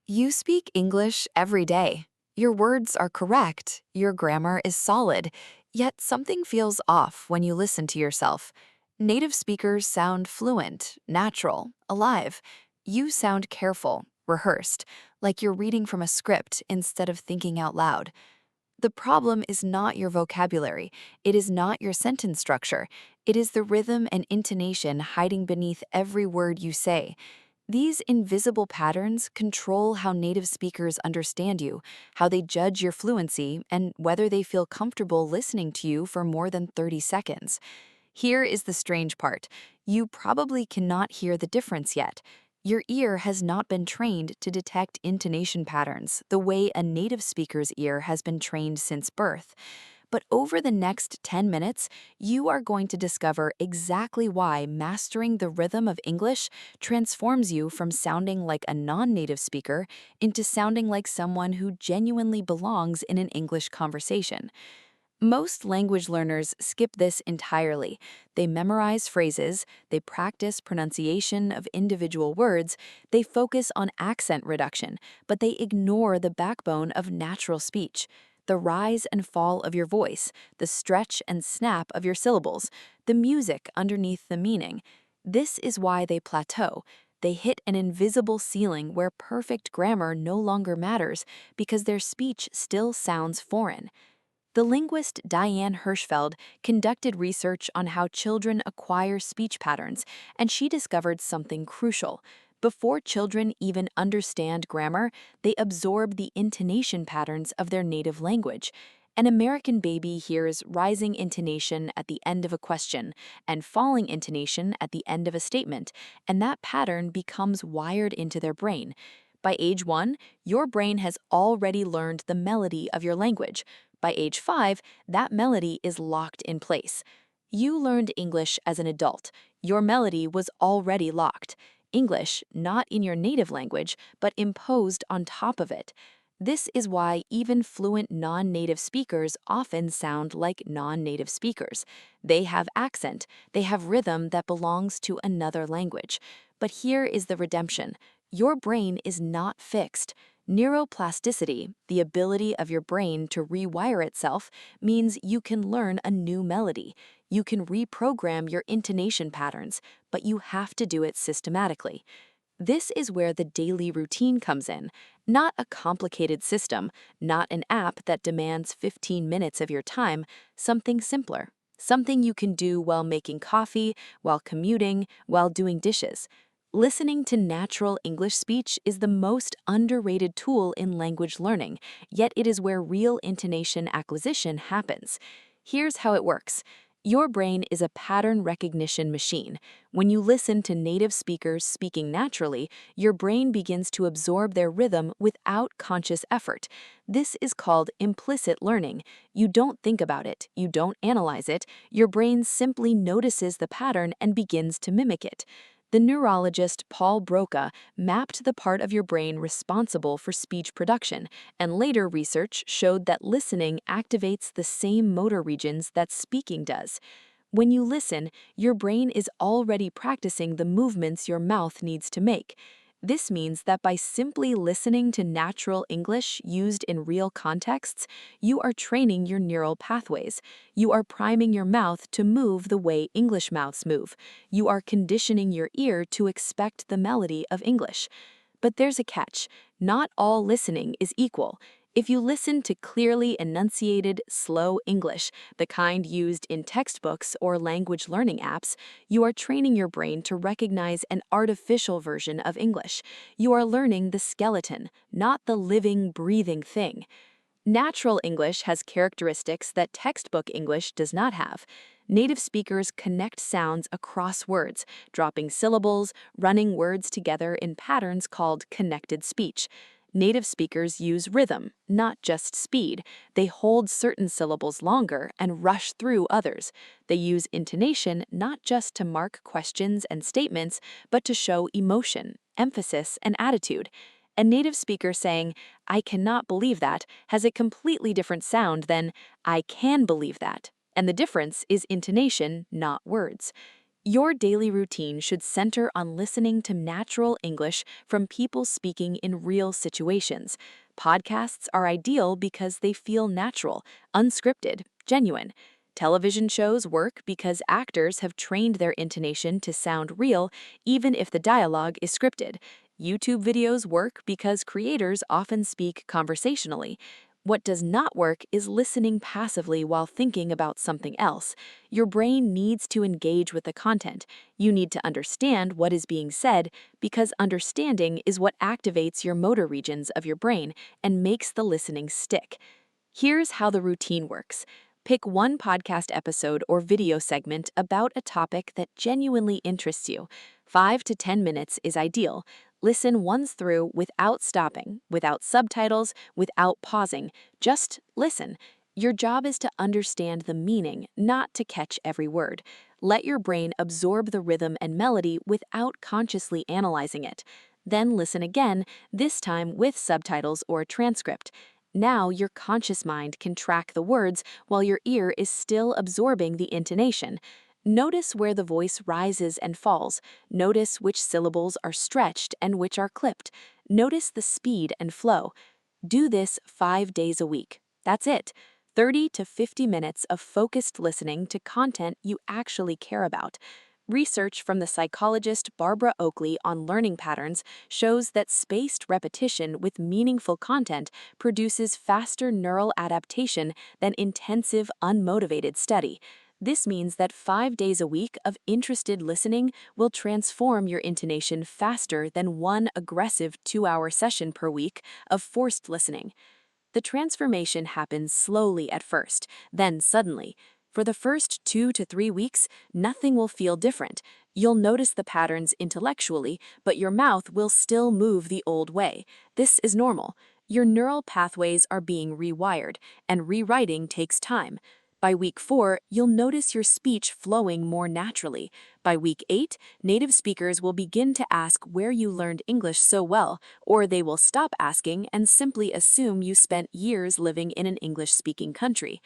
You speak English every day. Your words are correct, your grammar is solid, yet something feels off when you listen to yourself. Native speakers sound fluent, natural, alive. You sound careful, rehearsed, like you're reading from a script instead of thinking out loud. The problem is not your vocabulary, it is not your sentence structure, it is the rhythm and intonation hiding beneath every word you say. These invisible patterns control how native speakers understand you, how they judge your fluency, and whether they feel comfortable listening to you for more than 30 seconds. Here is the strange part. You probably cannot hear the difference yet. Your ear has not been trained to detect intonation patterns the way a native speaker's ear has been trained since birth. But over the next 10 minutes, you are going to discover exactly why mastering the rhythm of English transforms you from sounding like a non-native speaker into sounding like someone who genuinely belongs in an English conversation. Most language learners skip this entirely. They memorize phrases, they practice pronunciation of individual words, they focus on accent reduction, but they ignore the backbone of natural speech. The rise and fall of your voice, the stretch and snap of your syllables, the music underneath the meaning. This is why they plateau. They hit an invisible ceiling where perfect grammar no longer matters because their speech still sounds foreign. The linguist Diane Hirschfeld conducted research on how children acquire speech patterns, and she discovered something crucial. Before children even understand grammar, they absorb the intonation patterns of their native language. An American baby hears rising intonation at the end of a question and falling intonation at the end of a statement, and that pattern becomes wired into their brain. By age 1, your brain has already learned the melody of your language. By age 5, that melody is locked in place. You learned English as an adult. Your melody was already locked. English, not in your native language, but imposed on top of it. This is why even fluent non-native speakers often sound like non-native speakers. They have accent, they have rhythm that belongs to another language. But here is the redemption. Your brain is not fixed. Neuroplasticity, the ability of your brain to rewire itself, means you can learn a new melody. You can reprogram your intonation patterns, but you have to do it systematically. This is where the daily routine comes in, not a complicated system, not an app that demands 15 minutes of your time, something simpler. Something you can do while making coffee, while commuting, while doing dishes. Listening to natural English speech is the most underrated tool in language learning, yet it is where real intonation acquisition happens. Here's how it works. Your brain is a pattern recognition machine. When you listen to native speakers speaking naturally, your brain begins to absorb their rhythm without conscious effort. This is called implicit learning. You don't think about it, you don't analyze it, your brain simply notices the pattern and begins to mimic it. The neurologist Paul Broca mapped the part of your brain responsible for speech production, and later research showed that listening activates the same motor regions that speaking does. When you listen, your brain is already practicing the movements your mouth needs to make. This means that by simply listening to natural English used in real contexts, you are training your neural pathways. You are priming your mouth to move the way English mouths move. You are conditioning your ear to expect the melody of English. But there's a catch. Not all listening is equal. If you listen to clearly enunciated, slow English, the kind used in textbooks or language learning apps, you are training your brain to recognize an artificial version of English. You are learning the skeleton, not the living, breathing thing. Natural English has characteristics that textbook English does not have. Native speakers connect sounds across words, dropping syllables, running words together in patterns called connected speech. Native speakers use rhythm, not just speed. They hold certain syllables longer and rush through others. They use intonation not just to mark questions and statements, but to show emotion, emphasis, and attitude. A native speaker saying, "I cannot believe that," has a completely different sound than, "I can believe that." And the difference is intonation, not words. Your daily routine should center on listening to natural English from people speaking in real situations. Podcasts are ideal because they feel natural, unscripted, genuine. Television shows work because actors have trained their intonation to sound real, even if the dialogue is scripted. YouTube videos work because creators often speak conversationally. What does not work is listening passively while thinking about something else. Your brain needs to engage with the content. You need to understand what is being said because understanding is what activates your motor regions of your brain and makes the listening stick. Here's how the routine works. Pick one podcast episode or video segment about a topic that genuinely interests you. 5 to 10 minutes is ideal. Listen once through without stopping, without subtitles, without pausing. Just listen. Your job is to understand the meaning, not to catch every word. Let your brain absorb the rhythm and melody without consciously analyzing it. Then listen again, this time with subtitles or a transcript. Now your conscious mind can track the words while your ear is still absorbing the intonation. Notice where the voice rises and falls. Notice which syllables are stretched and which are clipped. Notice the speed and flow. Do this 5 days a week. That's it. 30 to 50 minutes of focused listening to content you actually care about. Research from the psychologist Barbara Oakley on learning patterns shows that spaced repetition with meaningful content produces faster neural adaptation than intensive, unmotivated study. This means that 5 days a week of interested listening will transform your intonation faster than one aggressive 2-hour session per week of forced listening. The transformation happens slowly at first, then suddenly. For the first 2 to 3 weeks, nothing will feel different. You'll notice the patterns intellectually, but your mouth will still move the old way. This is normal. Your neural pathways are being rewired, and rewriting takes time. By week 4, you'll notice your speech flowing more naturally. By week 8, native speakers will begin to ask where you learned English so well, or they will stop asking and simply assume you spent years living in an English-speaking country.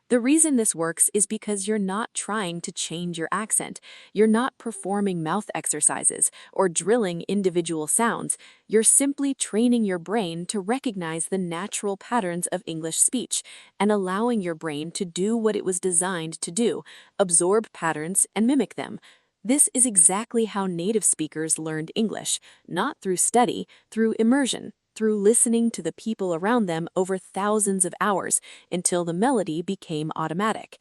The reason this works is because you're not trying to change your accent. You're not performing mouth exercises or drilling individual sounds. You're simply training your brain to recognize the natural patterns of English speech and allowing your brain to do what it was designed to do, absorb patterns and mimic them. This is exactly how native speakers learned English, not through study, through immersion. Through listening to the people around them over thousands of hours until the melody became automatic.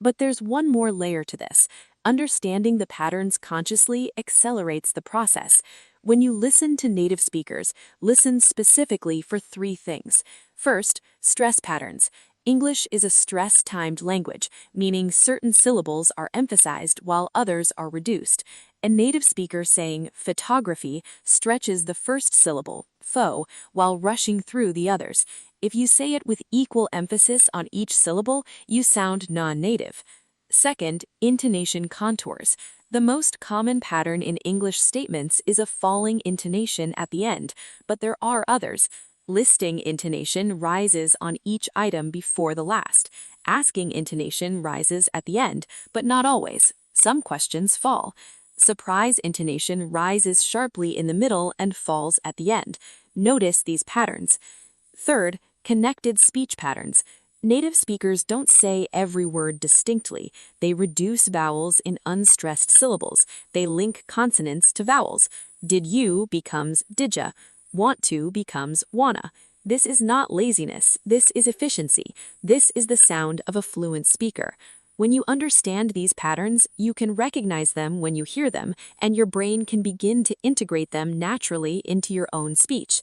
But there's one more layer to this. Understanding the patterns consciously accelerates the process. When you listen to native speakers, listen specifically for 3 things. First, stress patterns. English is a stress-timed language, meaning certain syllables are emphasized while others are reduced. A native speaker saying photography stretches the first syllable, pho, while rushing through the others. If you say it with equal emphasis on each syllable, you sound non-native. Second, intonation contours. The most common pattern in English statements is a falling intonation at the end, but there are others. Listing intonation rises on each item before the last. Asking intonation rises at the end, but not always. Some questions fall. Surprise intonation rises sharply in the middle and falls at the end. Notice these patterns. Third, connected speech patterns. Native speakers don't say every word distinctly. They reduce vowels in unstressed syllables. They link consonants to vowels. Did you becomes didja. Want to becomes wanna. This is not laziness. This is efficiency. This is the sound of a fluent speaker. When you understand these patterns, you can recognize them when you hear them, and your brain can begin to integrate them naturally into your own speech.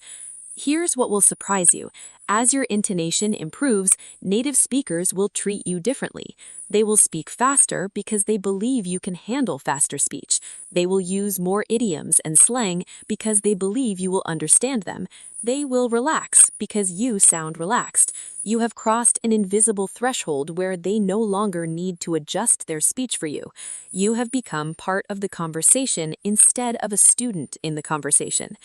Here's what will surprise you. As your intonation improves, native speakers will treat you differently. They will speak faster because they believe you can handle faster speech. They will use more idioms and slang because they believe you will understand them. They will relax because you sound relaxed. You have crossed an invisible threshold where they no longer need to adjust their speech for you. You have become part of the conversation instead of a student in the conversation.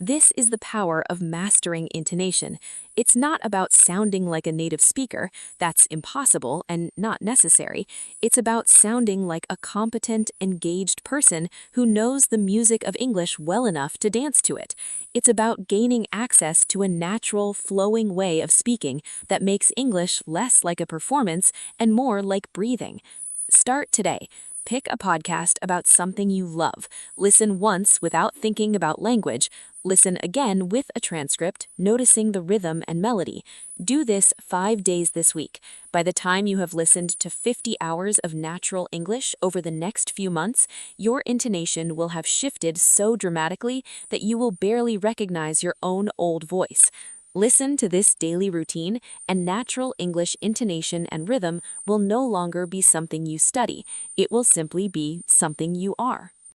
This is the power of mastering intonation. It's not about sounding like a native speaker, that's impossible and not necessary. It's about sounding like a competent, engaged person who knows the music of English well enough to dance to it. It's about gaining access to a natural, flowing way of speaking that makes English less like a performance and more like breathing. Start today. Pick a podcast about something you love. Listen once without thinking about language. Listen again with a transcript, noticing the rhythm and melody. Do this 5 days this week. By the time you have listened to 50 hours of natural English over the next few months, your intonation will have shifted so dramatically that you will barely recognize your own old voice. Listen to this daily routine, and natural English intonation and rhythm will no longer be something you study. It will simply be something you are.